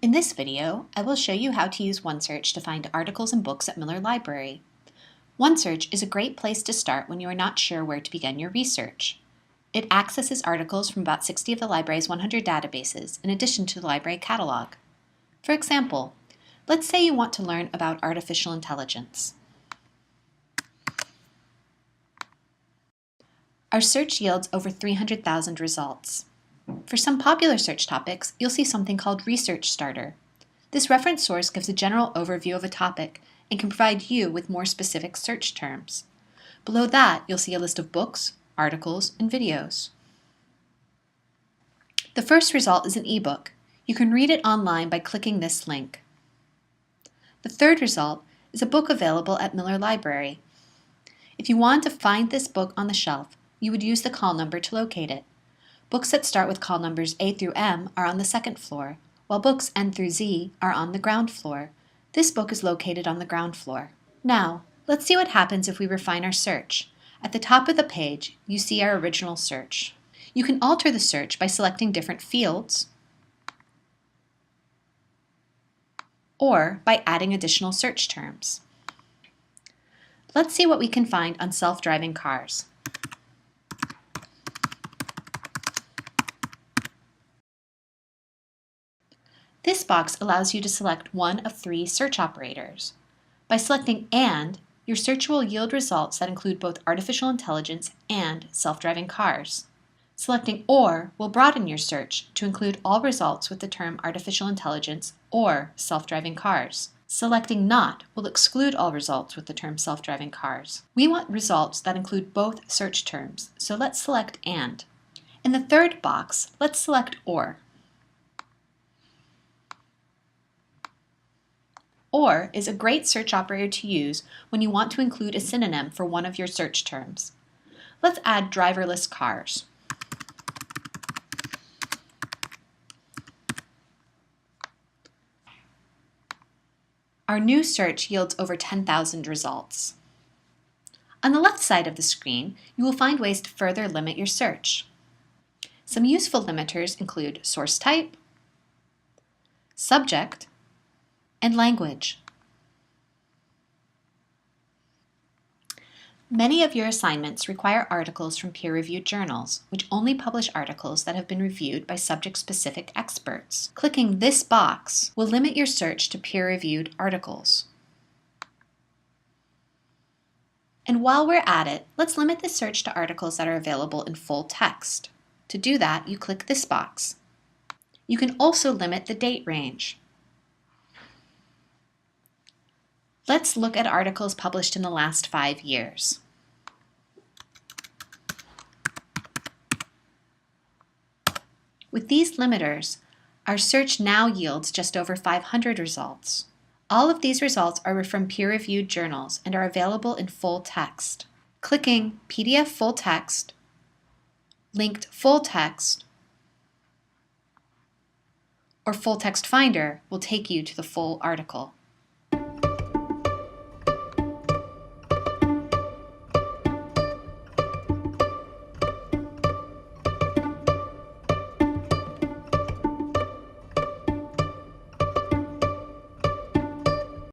In this video, I will show you how to use OneSearch to find articles and books at Miller Library. OneSearch is a great place to start when you are not sure where to begin your research. It accesses articles from about 60 of the library's 100 databases, in addition to the library catalog. For example, let's say you want to learn about artificial intelligence. Our search yields over 300,000 results. For some popular search topics, you'll see something called Research Starter. This reference source gives a general overview of a topic and can provide you with more specific search terms. Below that, you'll see a list of books, articles, and videos. The first result is an ebook. You can read it online by clicking this link. The third result is a book available at Miller Library. If you want to find this book on the shelf, you would use the call number to locate it. Books that start with call numbers A through M are on the second floor, while books N through Z are on the ground floor. This book is located on the ground floor. Now, let's see what happens if we refine our search. At the top of the page, you see our original search. You can alter the search by selecting different fields or by adding additional search terms. Let's see what we can find on self-driving cars. This box allows you to select one of three search operators. By selecting AND, your search will yield results that include both artificial intelligence and self-driving cars. Selecting OR will broaden your search to include all results with the term artificial intelligence or self-driving cars. Selecting NOT will exclude all results with the term self-driving cars. We want results that include both search terms, so let's select AND. In the third box, let's select OR. OR is a great search operator to use when you want to include a synonym for one of your search terms. Let's add driverless cars. Our new search yields over 10,000 results. On the left side of the screen, you will find ways to further limit your search. Some useful limiters include source type, subject, and language. Many of your assignments require articles from peer-reviewed journals, which only publish articles that have been reviewed by subject-specific experts. Clicking this box will limit your search to peer-reviewed articles. And while we're at it, let's limit the search to articles that are available in full text. To do that, you click this box. You can also limit the date range. Let's look at articles published in the last 5 years. With these limiters, our search now yields just over 500 results. All of these results are from peer-reviewed journals and are available in full text. Clicking PDF Full Text, Linked Full Text, or Full Text Finder will take you to the full article.